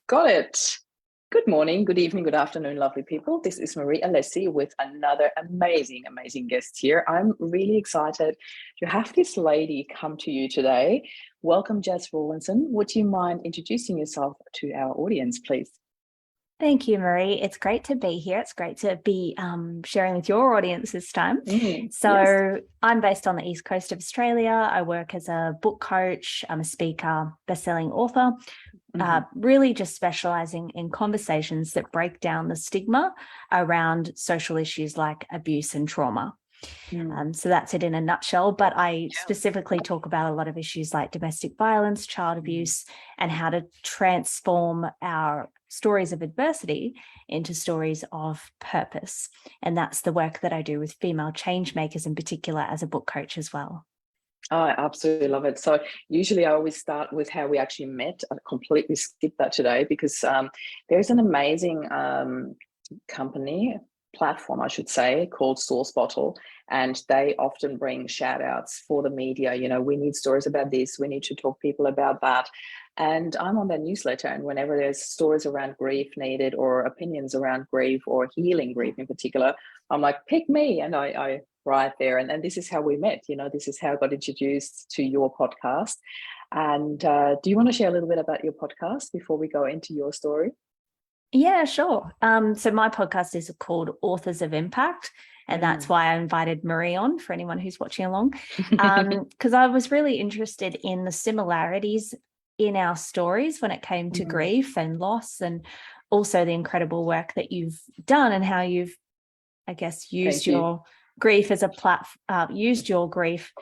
Got it. Good morning, good evening, good afternoon, lovely people. This is Marie Alessi with another amazing guest here. I'm really excited to have this lady come to you today. Welcome, Jas Rawlinson. Would you mind introducing yourself to our audience, please? Thank you, Marie. It's great to be here. It's great to be sharing with your audience this time. Yes. I'm based on the East Coast of Australia. I work as a book coach. I'm a speaker, best-selling author, really just specializing in conversations that break down the stigma around social issues like abuse and trauma. So that's it in a nutshell, but I specifically talk about a lot of issues like domestic violence, child abuse, and how to transform our stories of adversity into stories of purpose. And that's the work that I do with female change makers in particular as a book coach as well. I absolutely love it. So usually I always start with how we actually met. I completely skipped that today because there's an amazing platform, I should say, called Source Bottle, and they often bring shout outs for the media. You know, we need stories about this, we need to talk people about that. And I'm on their newsletter, and whenever there's stories around grief needed or opinions around grief or healing grief in particular, I'm like, pick me. And I write there. And this is how we met. You know, this is how I got introduced to your podcast. And do you want to share a little bit about your podcast before we go into your story? Yeah, sure. So my podcast is called Authors of Impact, and that's why I invited Marie on, for anyone who's watching along, because I was really interested in the similarities in our stories when it came to grief and loss, and also the incredible work that you've done and how you've, I guess, used your grief as a platform, used your grief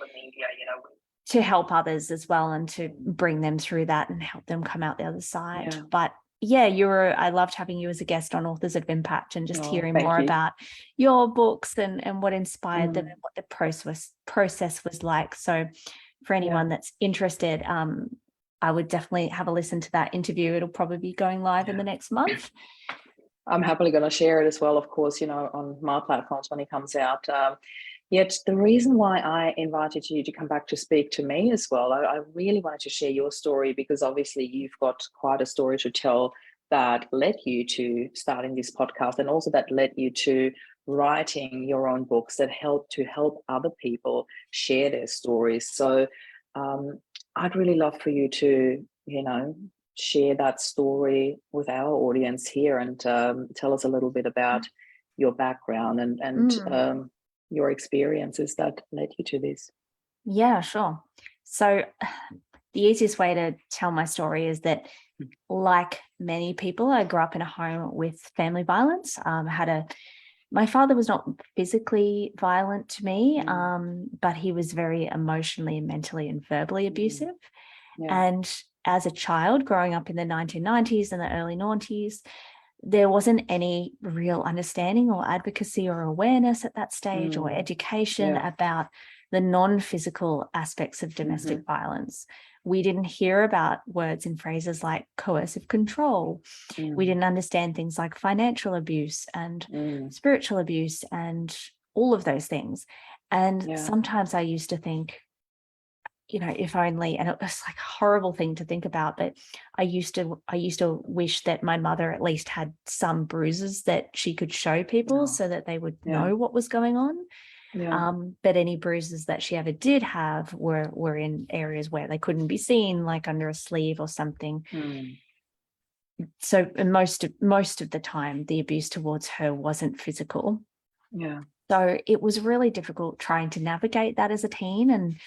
to help others as well and to bring them through that and help them come out the other side. Yeah. But yeah, I loved having you as a guest on Authors of Impact and just hearing more about your books and what inspired them and what the process was like. So for anyone that's interested, I would definitely have a listen to that interview. It'll probably be going live in the next month. I'm happily going to share it as well, of course, you know, on my platforms when it comes out. Yet the reason why I invited you to come back to speak to me as well, I really wanted to share your story because obviously you've got quite a story to tell that led you to starting this podcast, and also that led you to writing your own books that help other people share their stories. So I'd really love for you to, you know, share that story with our audience here and tell us a little bit about your background and your experiences that led you to this. Yeah, sure. So the easiest way to tell my story is that, like many people, I grew up in a home with family violence. My father was not physically violent to me, but he was very emotionally and mentally and verbally abusive. And as a child growing up in the 1990s and the early 90s, there wasn't any real understanding or advocacy or awareness at that stage or education about the non-physical aspects of domestic violence. We didn't hear about words and phrases like coercive control. We didn't understand things like financial abuse and spiritual abuse and all of those things. And sometimes I used to think, you know, if only, and it was like a horrible thing to think about, but I used to wish that my mother at least had some bruises that she could show people so that they would know what was going on. But any bruises that she ever did have were in areas where they couldn't be seen, like under a sleeve or something. So most of the time, the abuse towards her wasn't physical. So it was really difficult trying to navigate that as a teen. And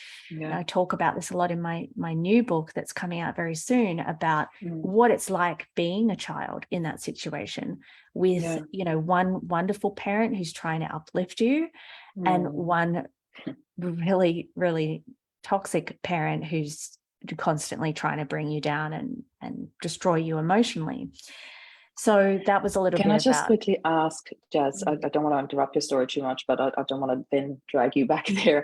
I talk about this a lot in my new book that's coming out very soon about what it's like being a child in that situation with, you know, one wonderful parent who's trying to uplift you and one really, really toxic parent who's constantly trying to bring you down and destroy you emotionally. So that was a little bit about... Can I just quickly ask, Jas, I don't want to interrupt your story too much, but I don't want to then drag you back there.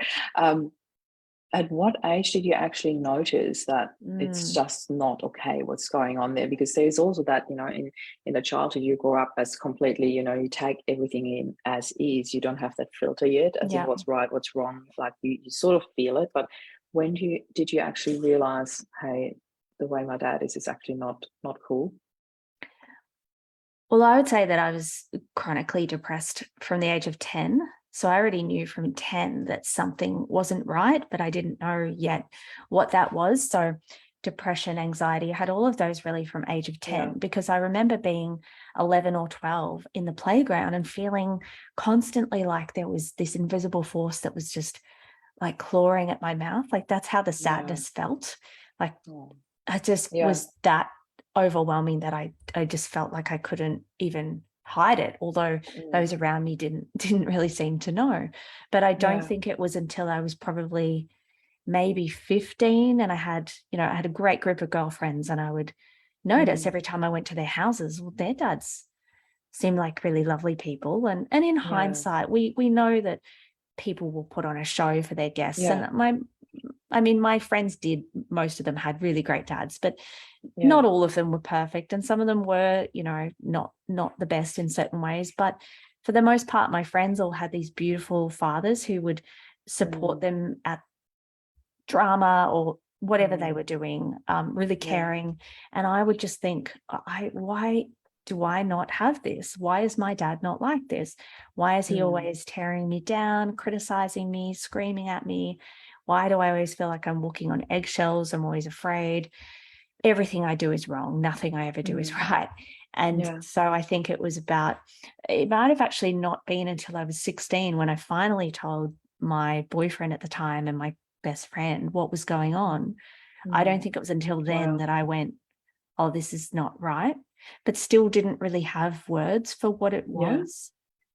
At what age did you actually notice that it's just not okay what's going on there? Because there's also that, you know, in the childhood you grow up as completely, you know, you take everything in as is. You don't have that filter yet as in what's right, what's wrong. Like you sort of feel it. But when did you actually realize, hey, the way my dad is actually not cool? Well, I would say that I was chronically depressed from the age of 10. So I already knew from 10 that something wasn't right, but I didn't know yet what that was. So depression, anxiety, I had all of those really from age of 10, because I remember being 11 or 12 in the playground and feeling constantly like there was this invisible force that was just like clawing at my mouth. Like that's how the sadness felt. Like I just was that overwhelming that I just felt like I couldn't even hide it, although those around me didn't really seem to know. But I don't think it was until I was probably maybe 15 and I had a great group of girlfriends, and I would notice every time I went to their houses, well, their dads seemed like really lovely people. And in hindsight, we know that people will put on a show for their guests. And my friends did, most of them had really great dads, but not all of them were perfect. And some of them were, not the best in certain ways. But for the most part, my friends all had these beautiful fathers who would support them at drama or whatever they were doing, really caring. And I would just think, why do I not have this? Why is my dad not like this? Why is he always tearing me down, criticizing me, screaming at me? Why do I always feel like I'm walking on eggshells? I'm always afraid. Everything I do is wrong. Nothing I ever do is right. And so I think it might have actually not been until I was 16 when I finally told my boyfriend at the time and my best friend what was going on. I don't think it was until then that I went, oh, this is not right, but still didn't really have words for what it was.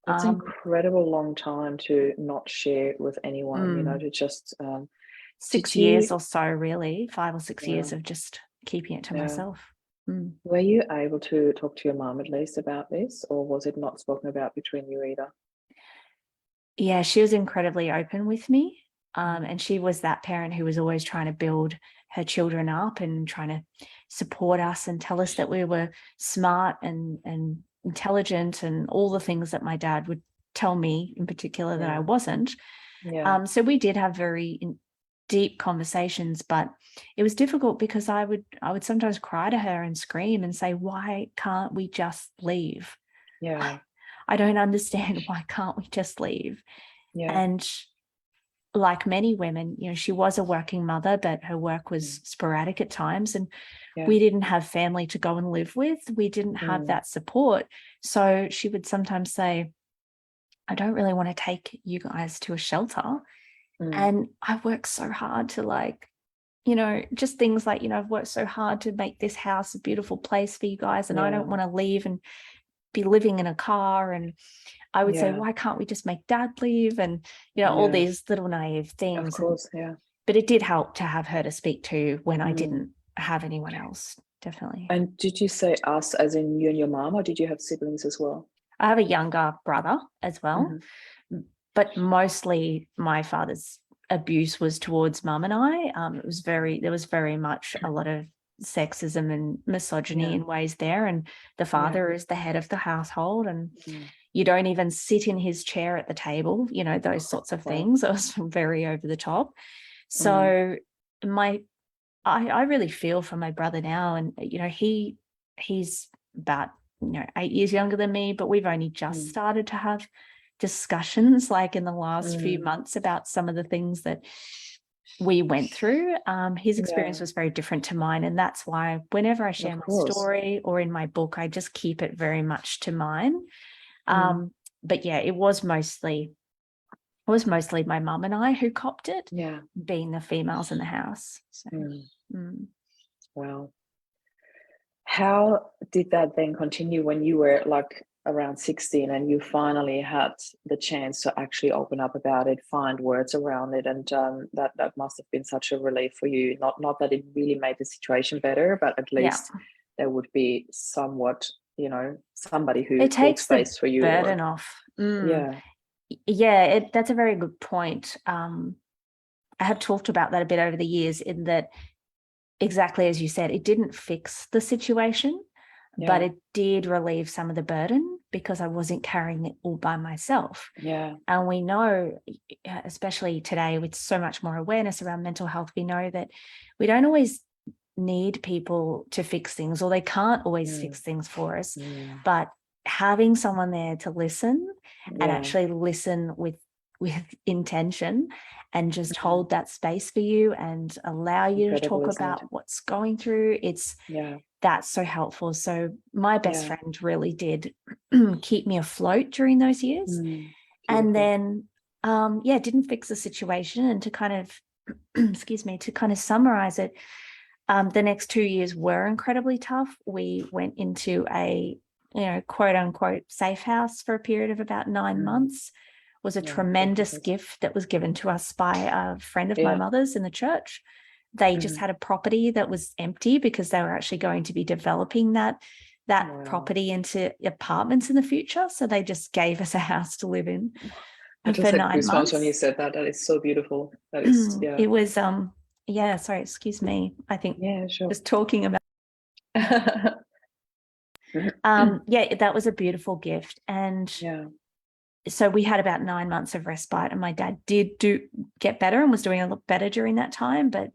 That's an incredible long time to not share with anyone, to just 6 years or so, really, 5 or 6 years of just keeping it to myself. Were you able to talk to your mom at least about this, or was it not spoken about between you either? Yeah, she was incredibly open with me. And she was that parent who was always trying to build her children up and trying to support us and tell us that we were smart and intelligent and all the things that my dad would tell me in particular that I wasn't. So we did have very deep conversations, but it was difficult because I would sometimes cry to her and scream and say, why can't we just leave? I don't understand. Why can't we just leave? And like many women, she was a working mother, but her work was sporadic at times, and we didn't have family to go and live with. We didn't have that support. So she would sometimes say, I don't really want to take you guys to a shelter. And I worked so hard to just things like, I've worked so hard to make this house a beautiful place for you guys, and I don't want to leave and be living in a car. And I would say, why can't we just make dad leave? And, all these little naive things. Of course, But it did help to have her to speak to when I didn't have anyone else, definitely. And did you say us as in you and your mom, or did you have siblings as well? I have a younger brother as well, but mostly my father's abuse was towards mum and I. There was very much a lot of sexism and misogyny in ways there. And the father is the head of the household, and you don't even sit in his chair at the table, those sorts of things. It was very over the top. So I really feel for my brother now. And, he's about, 8 years younger than me, but we've only just started to have discussions like in the last few months about some of the things that we went through. His experience was very different to mine. And that's why whenever I share my story or in my book, I just keep it very much to mine. But it was mostly my mum and I who copped it, being the females in the house. So, Wow. How did that then continue when you were like around 16 and you finally had the chance to actually open up about it, find words around it, and that must have been such a relief for you. Not that it really made the situation better, but at least there would be somewhat, somebody who it takes space for you. Burden off. That's a very good point. I have talked about that a bit over the years, in that, exactly as you said, it didn't fix the situation, but it did relieve some of the burden because I wasn't carrying it all by myself. And we know, especially today with so much more awareness around mental health, we know that we don't always need people to fix things, or they can't always fix things for us. But having someone there to listen and Yeah. actually listen with intention and just hold that space for you and allow you to Incredible, talk isn't it? about what's going through. Yeah. That's so helpful. So my best Yeah. friend really did keep me afloat during those years. And Beautiful. then, didn't fix the situation. And to kind of, excuse me, to kind of summarize it, the next 2 years were incredibly tough. We went into a, quote unquote, safe house for a period of about 9 months. Was a tremendous gift that was given to us by a friend of my mother's in the church. They just had a property that was empty because they were actually going to be developing that property into apartments in the future. So they just gave us a house to live in I just for had 9 goosebumps months. when you said that. That is so beautiful. That is, It was, sorry, excuse me. I think sure. just talking about, that was a beautiful gift. And so we had about 9 months of respite, and my dad did get better and was doing a lot better during that time. But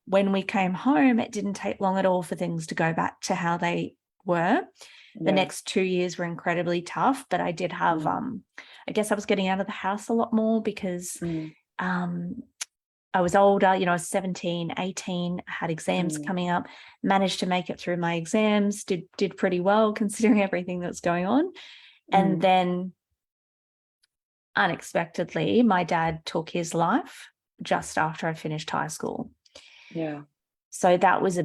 when we came home, it didn't take long at all for things to go back to how they were. The next 2 years were incredibly tough, but I did have, I guess I was getting out of the house a lot more because I was older, I was 17, 18, had exams coming up, managed to make it through my exams, did pretty well considering everything that's going on. And then unexpectedly, my dad took his life just after I finished high school. Yeah. So that was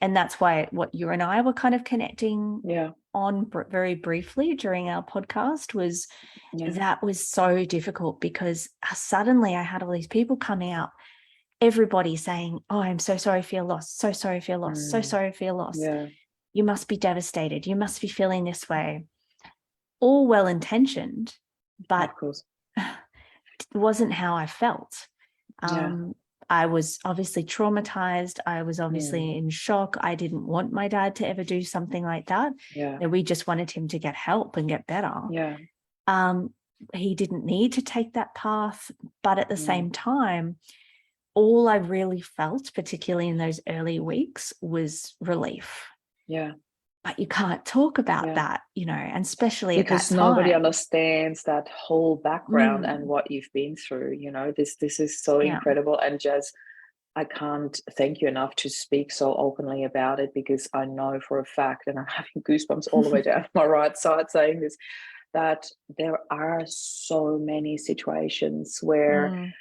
and that's why what you and I were kind of connecting on very briefly during our podcast was that was so difficult because suddenly I had all these people coming out, everybody saying, "Oh, I'm so sorry for your loss, so sorry for your loss, so sorry for your loss. You must be devastated. You must be feeling this way." All well-intentioned, but it wasn't how I felt. I was obviously traumatized. I was obviously in shock. I didn't want my dad to ever do something like that. We just wanted him to get help and get better. He didn't need to take that path, but at the same time, all I really felt, particularly in those early weeks, was relief. But you can't talk about that, and especially because at that nobody time. understands that whole background and what you've been through. This is so incredible. And Jas, I can't thank you enough to speak so openly about it, because I know for a fact, and I'm having goosebumps all the way down my right side saying this, that there are so many situations where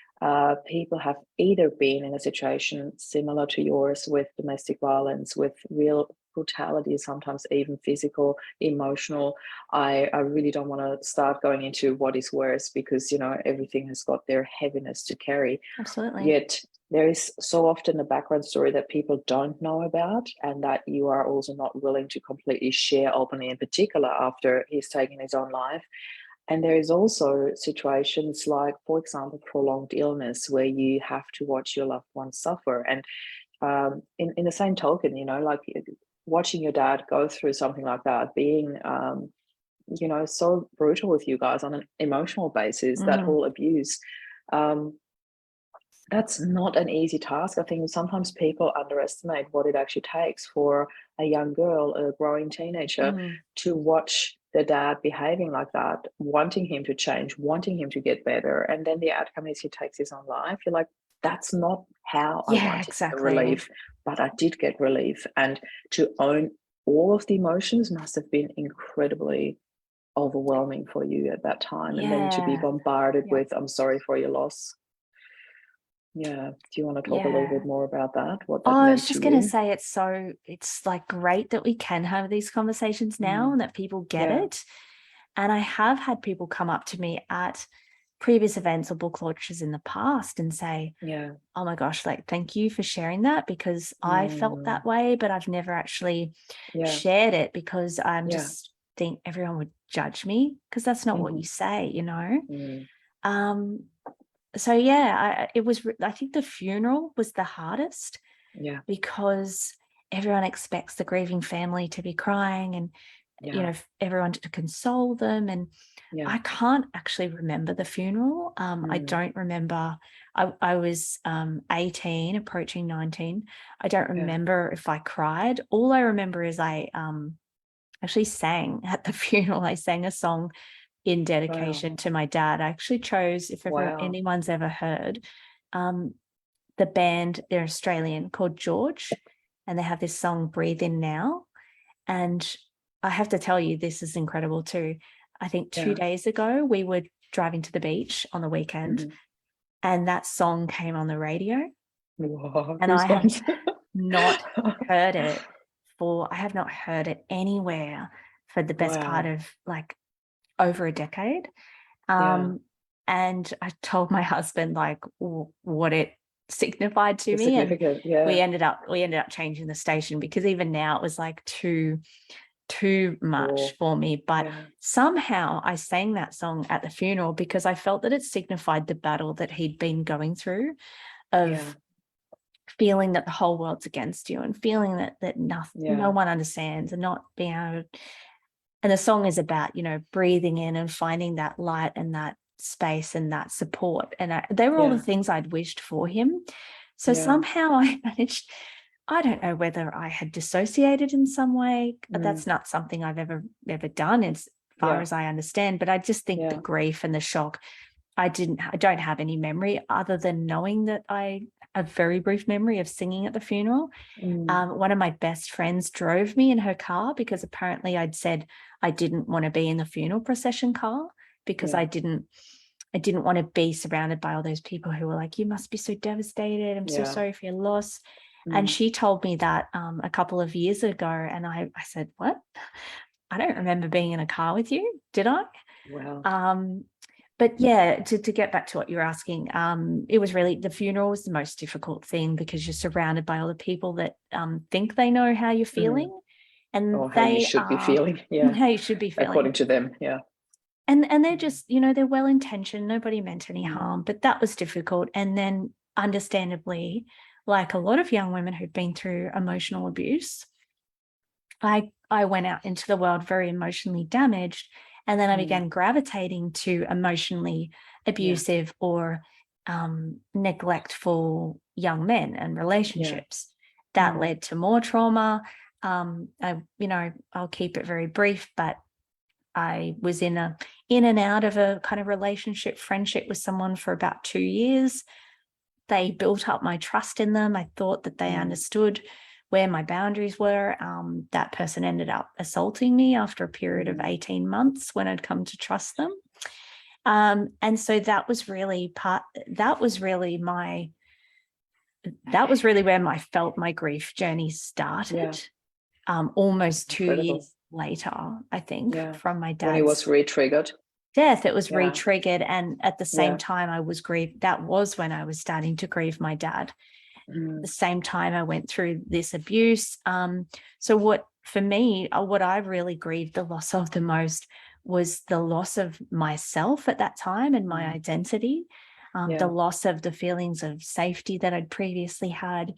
people have either been in a situation similar to yours with domestic violence, with real brutality, sometimes even physical, emotional. I really don't want to start going into what is worse, because everything has got their heaviness to carry. Absolutely. Yet there is so often a background story that people don't know about, and that you are also not willing to completely share openly, in particular after he's taken his own life. And there is also situations like, for example, prolonged illness, where you have to watch your loved ones suffer. And in the same token, like watching your dad go through something like that, being, so brutal with you guys on an emotional basis, that whole abuse, that's not an easy task. I think sometimes people underestimate what it actually takes for a young girl, a growing teenager, to watch their dad behaving like that, wanting him to change, wanting him to get better. And then the outcome is he takes his own life. You're like, that's not how I wanted the relief, but I did get relief. And to own all of the emotions must have been incredibly overwhelming for you at that time. And then to be bombarded with, "I'm sorry for your loss." Yeah. Do you want to talk a little bit more about that? What that meant to you? I was just going to say, it's like great that we can have these conversations now and that people get it. And I have had people come up to me at previous events or book launches in the past and say, "Oh my gosh, like, thank you for sharing that, because I felt that way, but I've never actually shared it because I'm just think everyone would judge me, because that's not what you say, So I think the funeral was the hardest, because everyone expects the grieving family to be crying and everyone to console them, and I can't actually remember the funeral. I don't remember. I was 18, approaching 19. I don't remember if I cried. All I remember is I actually sang at the funeral. I sang a song in dedication to my dad. I actually chose, if ever anyone's ever heard, the band, they're Australian, called George, and they have this song, Breathe In Now. And I have to tell you, this is incredible too. I think 2 days ago, we were driving to the beach on the weekend, and that song came on the radio. Wow, and I have not heard it anywhere for the best part of like over a decade. And I told my husband like what it signified to me, and we ended up changing the station, because even now it was like too much for me. But somehow I sang that song at the funeral because I felt that it signified the battle that he'd been going through of feeling that the whole world's against you, and feeling that nothing, no one understands, and not being able to. And the song is about, breathing in and finding that light and that space and that support. And they were all the things I'd wished for him. So somehow I managed, I don't know whether I had dissociated in some way. That's not something I've ever done as far as I understand. But I just think the grief and the shock, I don't have any memory other than knowing that a very brief memory of singing at the funeral. One of my best friends drove me in her car because apparently I'd said I didn't want to be in the funeral procession car because I didn't want to be surrounded by all those people who were like, you must be so devastated. I'm so sorry for your loss. And she told me that a couple of years ago. And I said, what? I don't remember being in a car with you. Did I? Wow. But yeah, to get back to what you're asking, it was really, the funeral was the most difficult thing because you're surrounded by all the people that think they know how you're feeling. And how you should be feeling. How you should be feeling. According to them, And they're just, they're well-intentioned. Nobody meant any harm, but that was difficult. And then understandably, like a lot of young women who've been through emotional abuse, I went out into the world very emotionally damaged. And then I began gravitating to emotionally abusive or neglectful young men and relationships. That led to more trauma. I'll keep it very brief, but I was in and out of a kind of relationship, friendship with someone for about 2 years. They built up my trust in them. I thought that they understood where my boundaries were. That person ended up assaulting me after a period of 18 months when I'd come to trust them. And so that was really where I felt my grief journey started. Almost 2 years later, I think, from my dad's. When he was re-triggered. Death, it was re-triggered. And at the same time I was grieved. That was when I was starting to grieve my dad. The same time I went through this abuse. So what I really grieved the loss of the most was the loss of myself at that time and my identity, the loss of the feelings of safety that I'd previously had,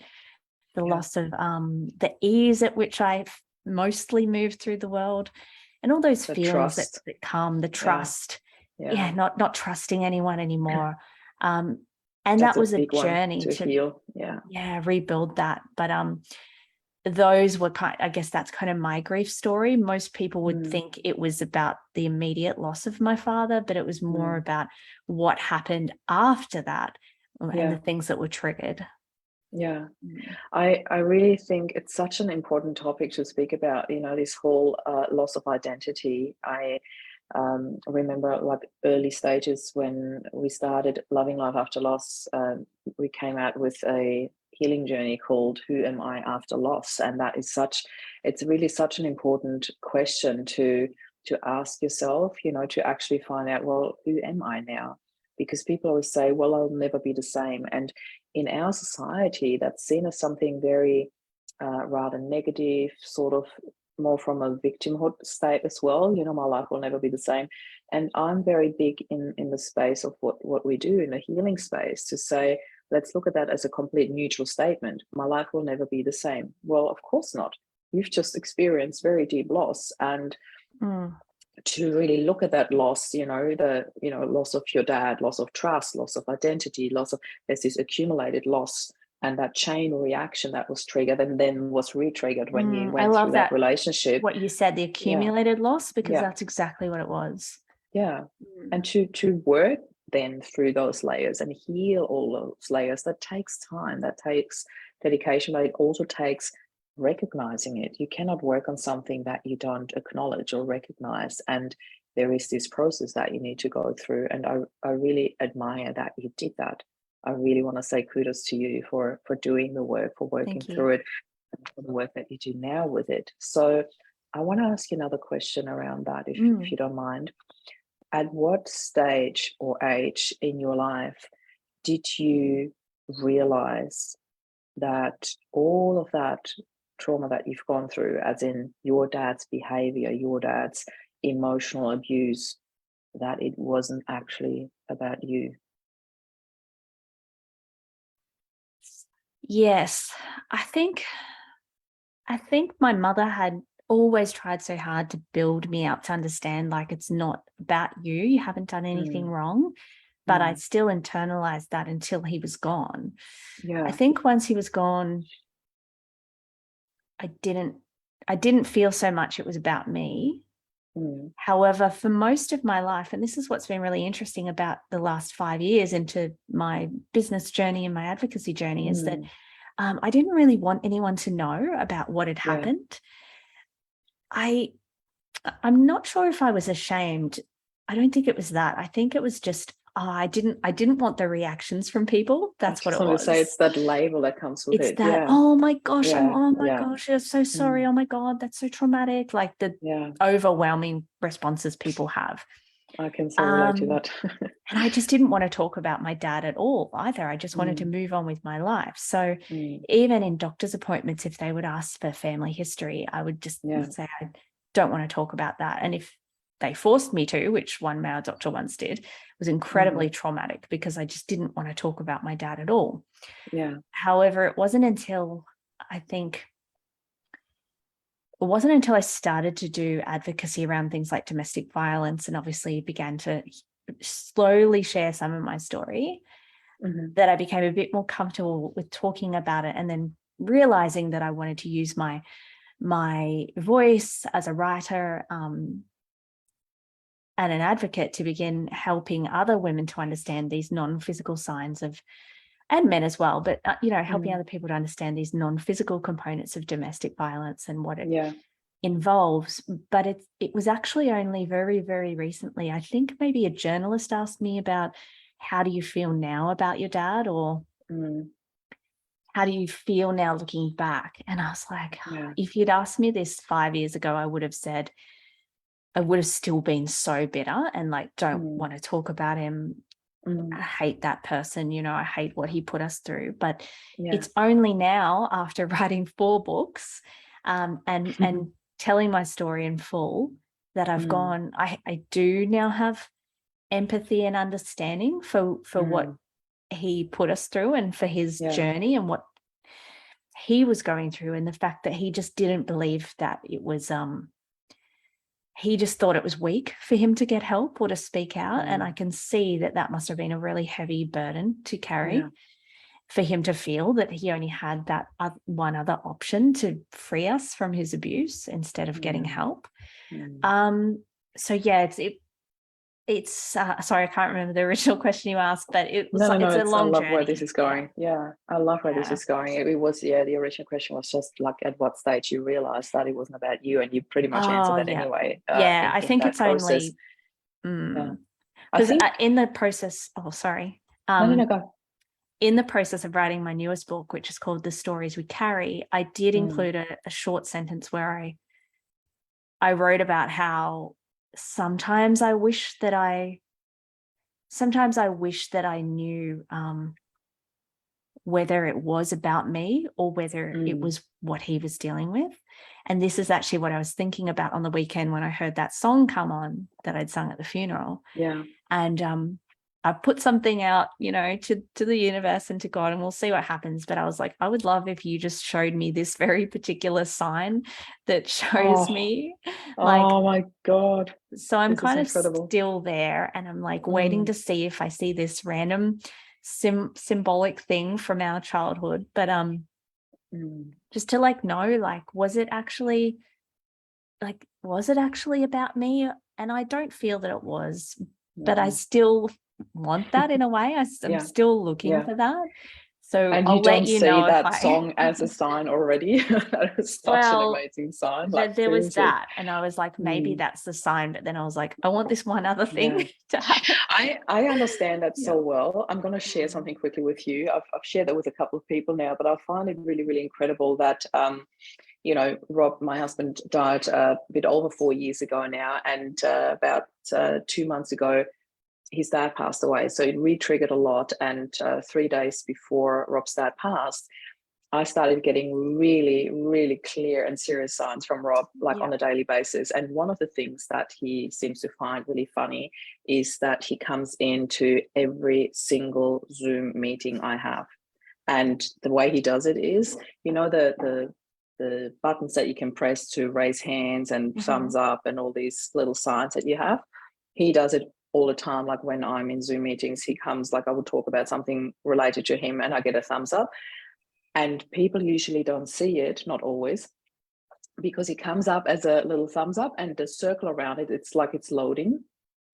the loss of the ease at which I mostly moved through the world, and all those feelings that come, the trust, not trusting anyone anymore. And that was a journey to heal. Rebuild that. But those were I guess that's kind of my grief story. Most people would think it was about the immediate loss of my father, but it was more about what happened after that and the things that were triggered. I really think it's such an important topic to speak about, this whole loss of identity. I remember like early stages when we started Loving Life After Loss, we came out with a healing journey called Who Am I After Loss? And that is it's really such an important question to ask yourself, to actually find out, well, who am I now? Because people always say, well, I'll never be the same. And in our society, that's seen as something very rather negative, sort of more from a victimhood state as well. My life will never be the same. And I'm very big in the space of what we do in the healing space to say, let's look at that as a complete neutral statement. My life will never be the same. Well, of course not. You've just experienced very deep loss. And to really look at that loss, loss of your dad, loss of trust, loss of identity, there's this accumulated loss and that chain reaction that was triggered and then was re-triggered when you I went love through that that relationship. what you said, the Yeah, accumulated loss, because yeah, that's exactly what it was. yeah. And to work then through those layers and heal all those layers, that takes time, that takes dedication, but it also takes recognizing it. You cannot work on something that you don't acknowledge or recognize. And there is this process that you need to go through. And I really admire that you did that. I really want to say kudos to you for doing the work, for working Thank you. through it, and for the work that you do now with it. So I want to ask you another question around that, if you don't mind. At what stage or age in your life did you realize that all of that trauma that you've gone through, as in your dad's behavior, your dad's emotional abuse, that it wasn't actually about you? Yes, I think my mother had always tried so hard to build me up to understand, like, it's not about you. You haven't done anything wrong. But I still internalized that until he was gone. Yeah. I think once he was gone, I didn't feel so much it was about me. However, for most of my life, and this is what's been really interesting about the last 5 years into my business journey and my advocacy journey, is that I didn't really want anyone to know about what had happened. I'm not sure if I was ashamed. I don't think it was that. I think it was just, I didn't want the reactions from people. That's what it was. Say it's that label that comes with it's it. that, oh my gosh, oh my Yeah. gosh, I'm so sorry. Oh my God, that's so traumatic. Like the overwhelming responses people have. I can so relate to that. And I just didn't want to talk about my dad at all either. I just wanted to move on with my life. So even in doctor's appointments, if they would ask for family history, I would just say, I don't want to talk about that. And if they forced me to, which one male doctor once did, was incredibly traumatic, because I just didn't want to talk about my dad at all. Yeah. However, it wasn't until I started to do advocacy around things like domestic violence, and obviously began to slowly share some of my story, that I became a bit more comfortable with talking about it, and then realizing that I wanted to use my voice as a writer and an advocate to begin helping other women to understand these non-physical signs of, and men as well, but helping other people to understand these non-physical components of domestic violence and what it involves. But it was actually only very, very recently, I think maybe a journalist asked me about, how do you feel now about your dad, or how do you feel now looking back? And I was like, if you'd asked me this 5 years ago, I would have said, I would have still been so bitter and like, don't want to talk about him. I hate that person, I hate what he put us through. But it's only now, after writing 4 books and telling my story in full, that I've gone, I do now have empathy and understanding for what he put us through, and for his journey and what he was going through, and the fact that he just didn't believe that it was he just thought it was weak for him to get help or to speak out. And I can see that must have been a really heavy burden to carry, for him to feel that he only had that one other option to free us from his abuse instead of getting help. So it's sorry, I can't remember the original question you asked, but it's a long journey. I love where this is going. I love where this is going. It was, the original question was just like, at what stage you realized that it wasn't about you, and you pretty much answered that anyway. I think it's process. only because in the process, sorry. Go. In the process of writing my newest book, which is called The Stories We Carry, I did include a short sentence where I wrote about how sometimes I wish that I knew whether it was about me or whether it was what he was dealing with. And this is actually what I was thinking about on the weekend when I heard that song come on that I'd sung at the funeral. And I put something out, to the universe and to God, and we'll see what happens. But I was like, I would love if you just showed me this very particular sign that shows me. Oh my God. So I'm kind of still there, and I'm like waiting to see if I see this random symbolic thing from our childhood. But just to like know, like, was it actually about me? And I don't feel that it was, but I still want that in a way. I'm still looking for that. So and I'll you don't let you see know that song as a sign already. That is such an amazing sign. Like, there was seriously. that, and I was like, maybe that's the sign. But then I was like, I want this one other thing to happen. I understand that so well. I'm going to share something quickly with you. I've shared that with a couple of people now, but I find it really, really incredible that you know, Rob, my husband, died a bit over 4 years ago now, and about 2 months ago, his dad passed away. So it re-triggered a lot. And 3 days before Rob's dad passed, I started getting really, really clear and serious signs from Rob, like on a daily basis. And one of the things that he seems to find really funny is that he comes into every single Zoom meeting I have. And the way he does it is, you know, the buttons that you can press to raise hands and thumbs up and all these little signs that you have. He does it all the time. Like when I'm in Zoom meetings, he comes, like I would talk about something related to him and I get a thumbs up. And people usually don't see it, not always, because he comes up as a little thumbs up and the circle around it, it's like it's loading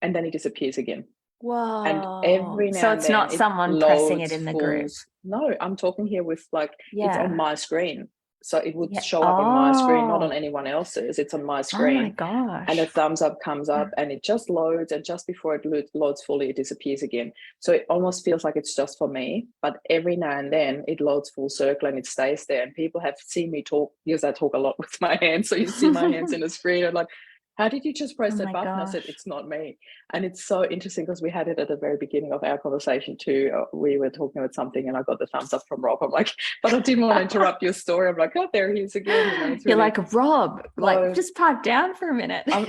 and then it disappears again. Whoa. And every now so and it's then not someone pressing it in the group. No, I'm talking here with like, it's on my screen. So it would show up on my screen, not on anyone else's. It's on my screen. Oh my gosh. And a thumbs up comes up and it just loads. And just before it loads fully, it disappears again. So it almost feels like it's just for me. But every now and then it loads full circle and it stays there. And people have seen me talk, because I talk a lot with my hands. So you see my hands in the screen and like, how did you just press that button? I said, it's not me. And it's so interesting because we had it at the very beginning of our conversation too. We were talking about something and I got the thumbs up from Rob. I'm like, but I didn't want to interrupt your story. I'm like, oh, there he is again. You know, it's You're really, like, Rob, like just pipe down for a minute. I'm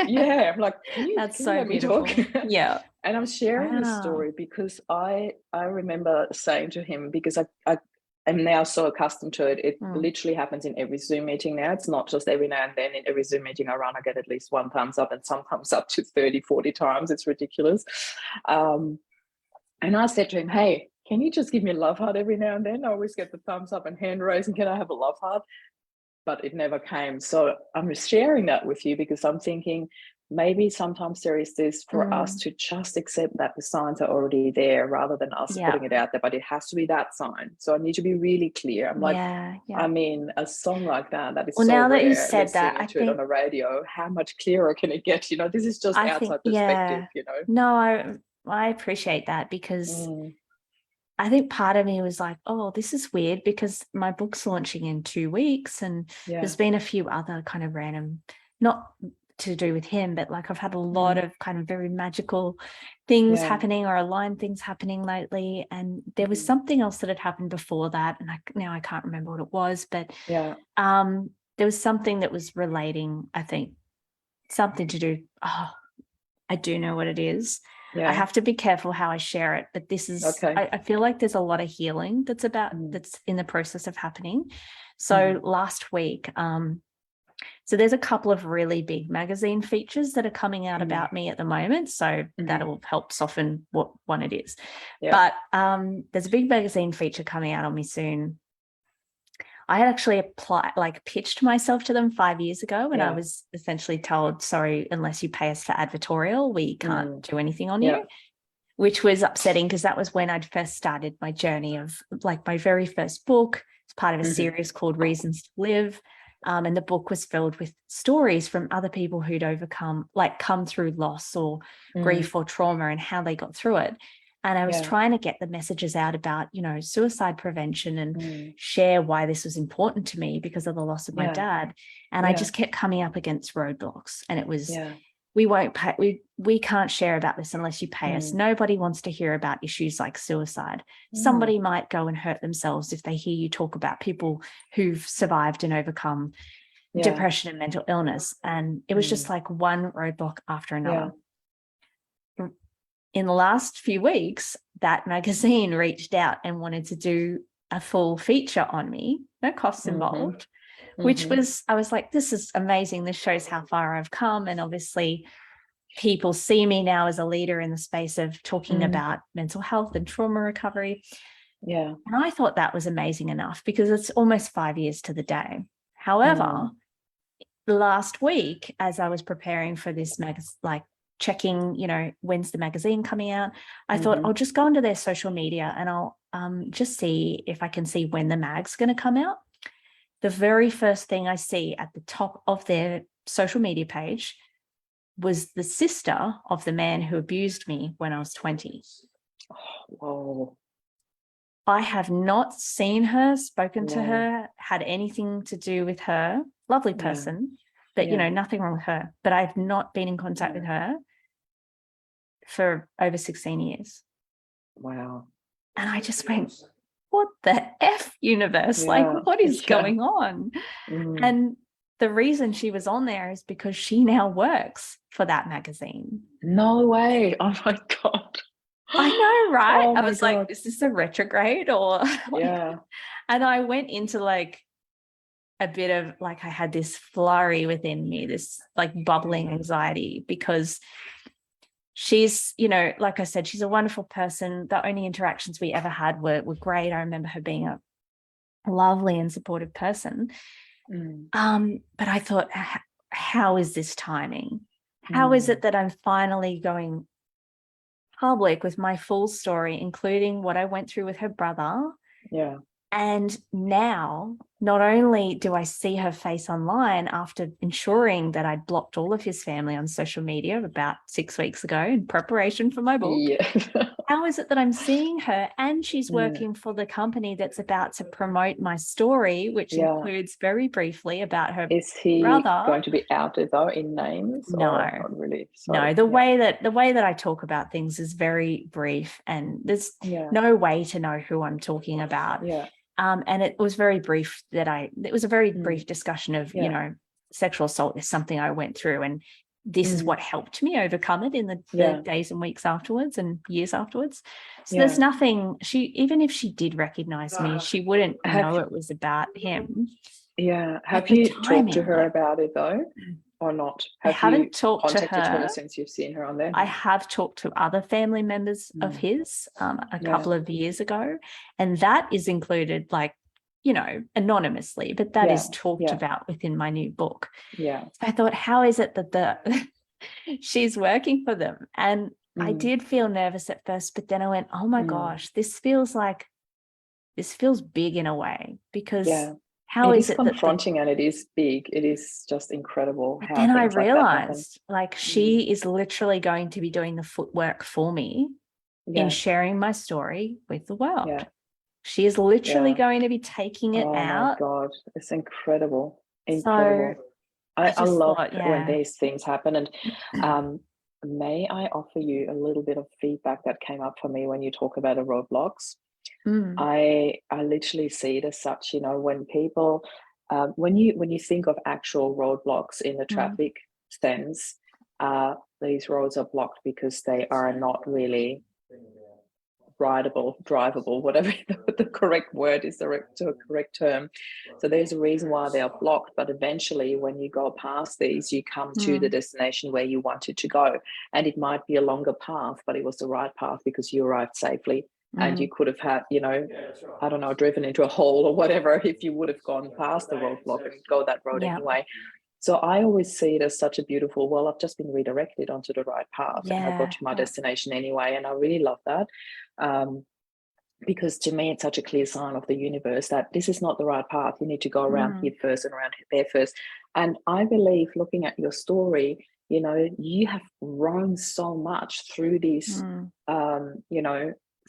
like, that's can so you let beautiful. me talk? Yeah. And I'm sharing this story because I remember saying to him, because I am now so accustomed to it. It literally happens in every Zoom meeting now. It's not just every now and then. In every Zoom meeting I run, I get at least one thumbs up and sometimes up to 30, 40 times. It's ridiculous. And I said to him, hey, can you just give me a love heart every now and then? I always get the thumbs up and hand raising. Can I have a love heart? But it never came. So I'm sharing that with you because I'm thinking, maybe sometimes there is this for us to just accept that the signs are already there rather than us putting it out there, but it has to be that sign. So I need to be really clear. I'm like, I mean, a song like that is so now rare. That you said that, I think it on the radio, how much clearer can it get? You know, this is just outside perspective, you know. No, I appreciate that because I think part of me was like, oh, this is weird because my book's launching in 2 weeks and there's been a few other kind of random, not to do with him, but like I've had a lot of kind of very magical things happening or aligned things happening lately. And there was something else that had happened before that. And now I can't remember what it was, but there was something that was relating, I think, something to do. Oh, I do know what it is. I have to be careful how I share it, but this is, I feel like there's a lot of healing that's in the process of happening. So last week, so there's a couple of really big magazine features that are coming out about me at the moment. So that will help soften what one it is. But there's a big magazine feature coming out on me soon. I had actually pitched myself to them 5 years ago when I was essentially told, sorry, unless you pay us for advertorial, we can't do anything on you, which was upsetting because that was when I'd first started my journey of like my very first book. It's part of a series called Reasons to Live. And the book was filled with stories from other people who'd come through loss or grief or trauma and how they got through it. And I was trying to get the messages out about, you know, suicide prevention and share why this was important to me because of the loss of my dad. And I just kept coming up against roadblocks. And it was, we won't pay, we can't share about this unless you pay us. Nobody wants to hear about issues like suicide. Somebody might go and hurt themselves if they hear you talk about people who've survived and overcome depression and mental illness. And it was just like one roadblock after another. In the last few weeks, that magazine reached out and wanted to do a full feature on me, no costs involved, which was, I was like, this is amazing. This shows how far I've come. And obviously people see me now as a leader in the space of talking about mental health and trauma recovery. Yeah. And I thought that was amazing enough, because it's almost 5 years to the day. However, last week, as I was preparing for this checking, when's the magazine coming out, I thought I'll just go into their social media and I'll just see if I can see when the mag's going to come out. The very first thing I see at the top of their social media page was the sister of the man who abused me when I was 20. Oh, whoa. I have not seen her, spoken to her, had anything to do with her. Lovely person, but, nothing wrong with her. But I've not been in contact with her for over 16 years. Wow. And I just went, what the F, universe? Like, what is going on? And the reason she was on there is because she now works for that magazine. No way. Oh my God. I know, right? Oh I was like, is this a retrograde or yeah. And I went into like a bit of like, I had this flurry within me, this like bubbling anxiety, because she's, like I said, she's a wonderful person. The only interactions we ever had were great. I remember her being a lovely and supportive person. But I thought, how is this timing? How is it that I'm finally going public with my full story, including what I went through with her brother? Yeah. And now, not only do I see her face online after ensuring that I'd blocked all of his family on social media about 6 weeks ago in preparation for my book, how is it that I'm seeing her and she's working for the company that's about to promote my story, which includes very briefly about her brother. Is he going to be outed though in names? No, not really. Sorry. No. The way that I talk about things is very brief, and there's no way to know who I'm talking about. Yeah. And it was very brief it was a very brief discussion of, sexual assault is something I went through, and this is what helped me overcome it in the days and weeks afterwards and years afterwards. So there's nothing, even if she did recognize me, she wouldn't know it was about him. Yeah. Have you talked to her about it though, or not? I haven't talked to her since you've seen her on there? I have talked to other family members of his a couple of years ago, and that is included anonymously, but that is talked about within my new book. Yeah. So I thought, how is it that she's working for them? And I did feel nervous at first, but then I went, oh my gosh, this feels big in a way, because how it is it confronting and it is big. It is just incredible. But then I realized she is literally going to be doing the footwork for me in sharing my story with the world. Yeah. She is literally going to be taking it out. Oh my God, it's incredible. Incredible. So I love when these things happen. And may I offer you a little bit of feedback that came up for me when you talk about the roadblocks? I literally see it as such, when people, when you think of actual roadblocks in the traffic sense, these roads are blocked because they are not really rideable, drivable, whatever the correct word is, the correct term. So there's a reason why they are blocked, but eventually when you go past these, you come to the destination where you wanted to go. And it might be a longer path, but it was the right path because you arrived safely. And you could have had, I don't know, driven into a hole or whatever if you would have gone past the roadblock and go that road anyway. So I always see it as such a beautiful, well, I've just been redirected onto the right path and I got to my destination anyway. And I really love that. Because to me, it's such a clear sign of the universe that this is not the right path. You need to go around here first and around there first. And I believe, looking at your story, you have grown so much through this,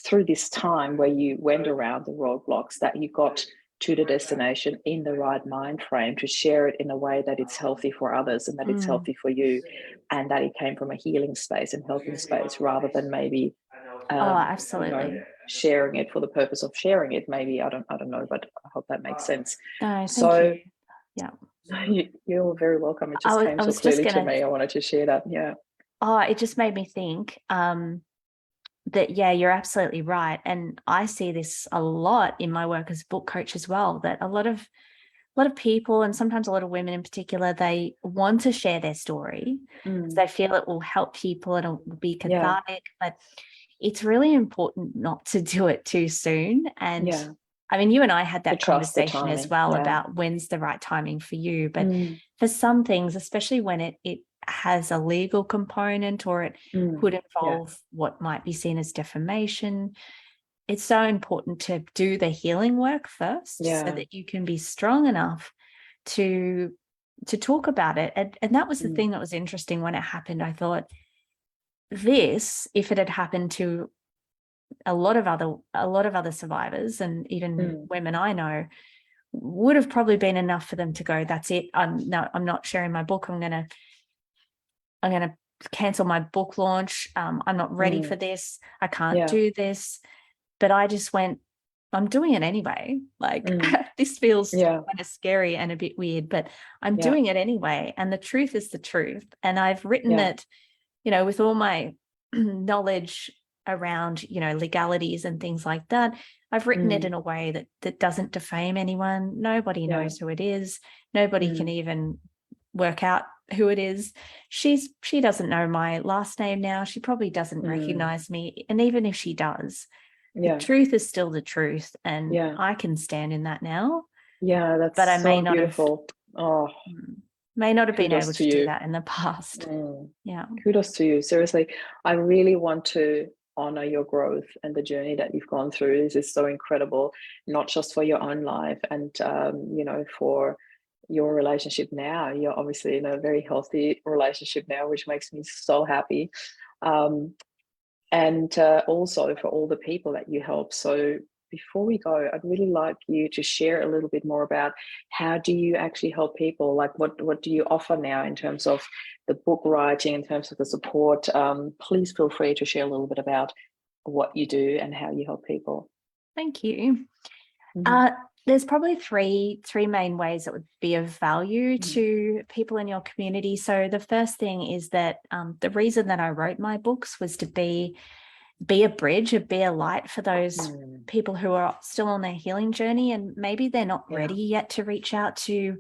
through this time where you went around the roadblocks, that you got to the destination in the right mind frame to share it in a way that it's healthy for others and that it's healthy for you, and that it came from a healing space and helping space rather than maybe absolutely sharing it for the purpose of sharing it. Maybe I don't know, but I hope that makes sense. No, thank you. You're very welcome. It just came so clearly to me. I wanted to share that. It just made me think that you're absolutely right. And I see this a lot in my work as book coach as well, that a lot of lot of people, and sometimes a lot of women in particular, they want to share their story because they feel it will help people and it'll be cathartic, but it's really important not to do it too soon. And I mean, you and I had that conversation as well about when's the right timing for you. But for some things, especially when it has a legal component or it could involve what might be seen as defamation, it's so important to do the healing work first so that you can be strong enough to talk about it. And that was the thing that was interesting when it happened. I thought, this, if it had happened to a lot of other survivors and even women I know, would have probably been enough for them to go, that's it. I'm not sharing my book. I'm gonna cancel my book launch. I'm not ready for this. I can't do this. But I just went, I'm doing it anyway. Like this feels kind of scary and a bit weird, but I'm doing it anyway. And the truth is the truth. And I've written it, you know, with all my knowledge around, you know, legalities and things like that. I've written it in a way that doesn't defame anyone. Nobody knows who it is. Nobody can even work out who it is. She doesn't know my last name now. She probably doesn't recognize me. And even if she does, the truth is still the truth. And I can stand in that now. Yeah, that's but I so may not beautiful. may not have been able to you. do that in the past. Kudos to you. Seriously, I really want to honor your growth and the journey that you've gone through. This is so incredible, not just for your own life and you know, for your relationship now. You're obviously in a very healthy relationship now, which makes me so happy. And also for all the people that you help. So before we go, I'd really like you to share a little bit more about how do you actually help people? Like what do you offer now in terms of the book writing, in terms of the support? Please feel free to share a little bit about what you do and how you help people. Thank you. There's probably three main ways that would be of value to people in your community. So the first thing is that the reason that I wrote my books was to be a bridge, be a light for those people who are still on their healing journey and maybe they're not ready yet to reach out to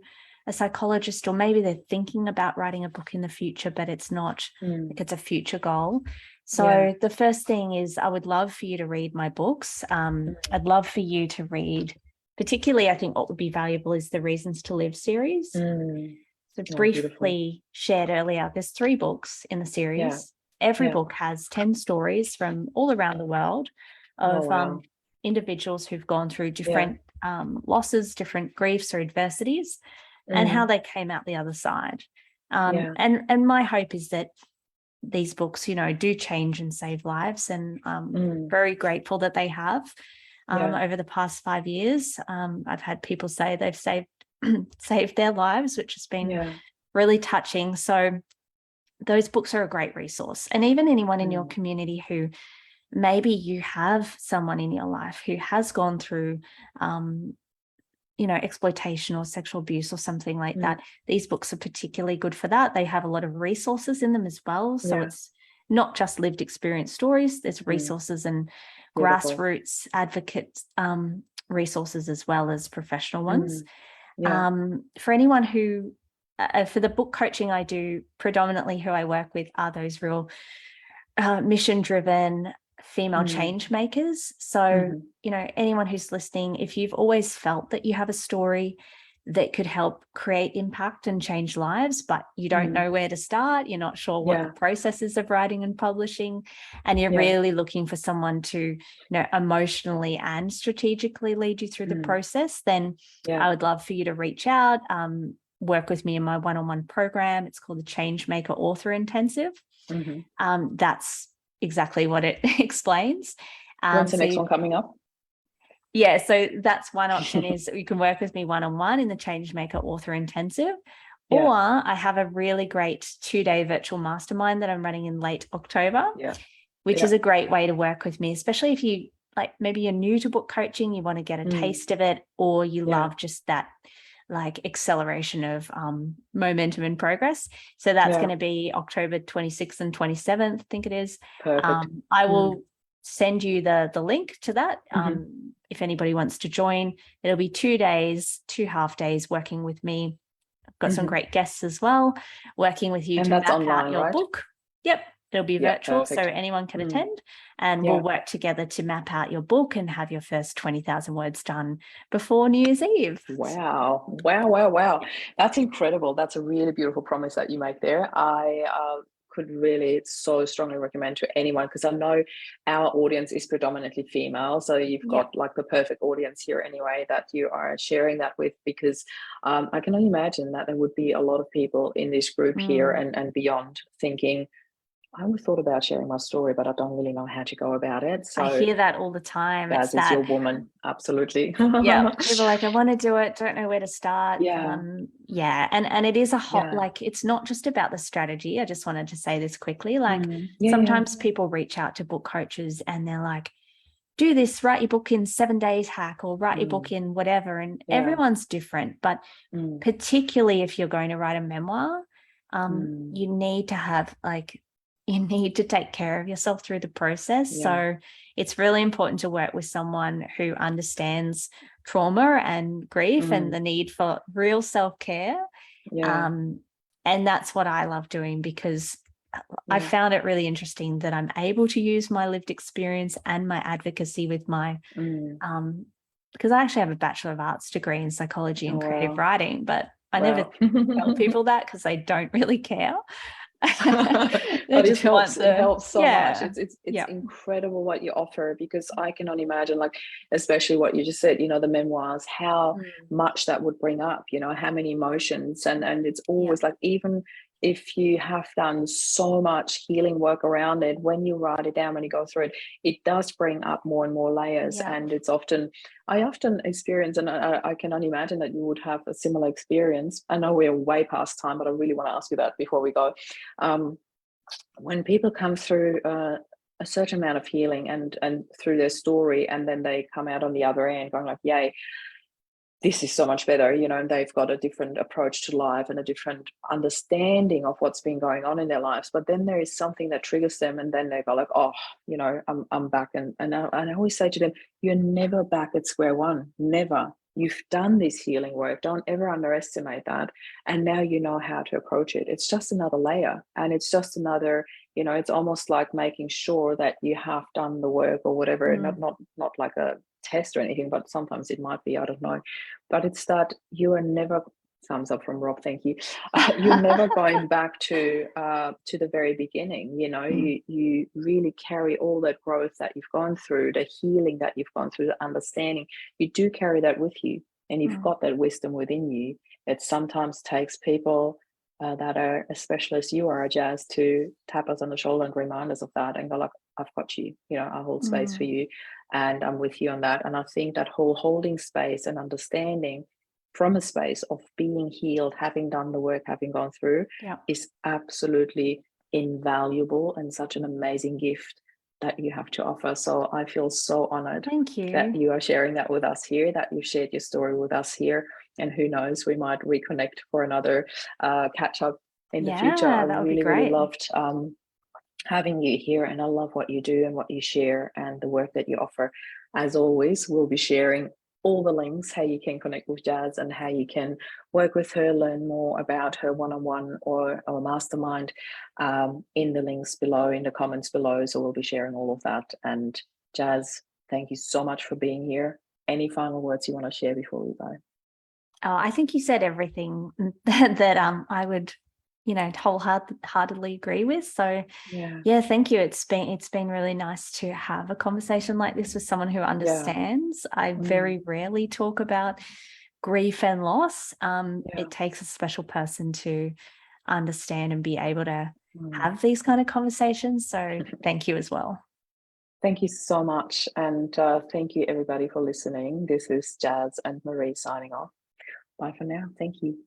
a psychologist, or maybe they're thinking about writing a book in the future, but it's not like it's a future goal. So the first thing is I would love for you to read my books. I'd love for you to read, particularly I think what would be valuable is the Reasons to Live series. So briefly shared earlier, there's 3 books in the series. Every book has 10 stories from all around the world of individuals who've gone through different losses, different griefs or adversities, and how they came out the other side. And my hope is that these books, you know, do change and save lives. And I'm very grateful that they have. Over the past 5 years, I've had people say they've saved their lives, which has been really touching. So those books are a great resource. And even anyone in your community who maybe you have someone in your life who has gone through, you know, exploitation or sexual abuse or something like that, these books are particularly good for that. They have a lot of resources in them as well. So it's not just lived experience stories. There's resources and grassroots advocates resources as well as professional ones. For anyone who for the book coaching I do, predominantly who I work with are those real mission-driven female change makers. So, you know, anyone who's listening, if you've always felt that you have a story that could help create impact and change lives, but you don't know where to start, you're not sure what the process is of writing and publishing, and you're really looking for someone to, you know, emotionally and strategically lead you through the process, then I would love for you to reach out, work with me in my one-on-one program. It's called the Changemaker Author Intensive. That's exactly what it explains. When's the next one coming up? Yeah, so that's one option is you can work with me one-on-one in the Changemaker Author Intensive, or I have a really great 2-day virtual mastermind that I'm running in late October, which is a great way to work with me, especially if you, like, maybe you're new to book coaching, you want to get a taste of it, or you love just that like acceleration of momentum and progress. So that's going to be October 26th and 27th, I think it is. Perfect. I will send you the link to that. If anybody wants to join, it'll be 2 days, 2 half days working with me. I've got some great guests as well, working with you and to that's map online, out your right? book. Yep. It'll be virtual, perfect. so anyone can attend, and we'll work together to map out your book and have your first 20,000 words done before New Year's Eve. Wow. That's incredible. That's a really beautiful promise that you make there. I could really so strongly recommend to anyone, because I know our audience is predominantly female, so you've got like the perfect audience here anyway that you are sharing that with, because I can only imagine that there would be a lot of people in this group here and beyond thinking, I always thought about sharing my story, but I don't really know how to go about it. So I hear that all the time. Jas is your woman. Absolutely. Yeah. People are like, I want to do it, don't know where to start. And it is a hot, like, it's not just about the strategy. I just wanted to say this quickly. Like sometimes people reach out to book coaches and they're like, do this, write your book in 7 days hack, or write your book in whatever. And everyone's different, but particularly if you're going to write a memoir, you need to have you need to take care of yourself through the process. So it's really important to work with someone who understands trauma and grief and the need for real self-care. And that's what I love doing, because I found it really interesting that I'm able to use my lived experience and my advocacy with my, because I actually have a Bachelor of Arts degree in psychology and creative writing, but I never tell people that because they don't really care. But it helps so much. It's incredible what you offer, because I can only imagine, like, especially what you just said, you know, the memoirs, how much that would bring up, you know, how many emotions, and it's always like, even if you have done so much healing work around it, when you write it down, when you go through it, it does bring up more and more layers. And it's I often experience, and I can only imagine that you would have a similar experience. I know we're way past time, but I really want to ask you that before we go. When people come through a certain amount of healing and through their story, and then they come out on the other end going like, yay, this is so much better, you know, and they've got a different approach to life and a different understanding of what's been going on in their lives. But then there is something that triggers them, and then they go like, oh, you know, I'm back. And I always say to them, you're never back at square one, never. You've done this healing work. Don't ever underestimate that. And now you know how to approach it. It's just another layer, and it's just another, you know, it's almost like making sure that you have done the work or whatever. Not like a test or anything, but sometimes it might be, I don't know. But it's that you are never, thumbs up from Rob, thank you. You're never going back to the very beginning. You know, you really carry all that growth that you've gone through, the healing that you've gone through, the understanding. You do carry that with you, and you've got that wisdom within you. It sometimes takes people that are as specialists you are, Jas, to tap us on the shoulder and remind us of that, and go like, I've got you, you know, I hold space for you, and I'm with you on that. And I think that whole holding space and understanding from a space of being healed, having done the work, having gone through, is absolutely invaluable and such an amazing gift that you have to offer. So I feel so honored that you are sharing that with us here, that you've shared your story with us here. And who knows, we might reconnect for another catch up in the future. I really loved having you here, and I love what you do and what you share and the work that you offer. As always, we'll be sharing all the links, how you can connect with Jas and how you can work with her, learn more about her one-on-one or mastermind in the links below, in the comments below. So we'll be sharing all of that. And Jas, thank you so much for being here. Any final words you want to share before we go? Oh, I think you said everything that I would, you know, wholeheartedly agree with. So yeah, thank you. It's been really nice to have a conversation like this with someone who understands. I very rarely talk about grief and loss. It takes a special person to understand and be able to have these kind of conversations. So thank you as well. Thank you so much. And thank you everybody for listening. This is Jas and Marie signing off. Bye for now. Thank you.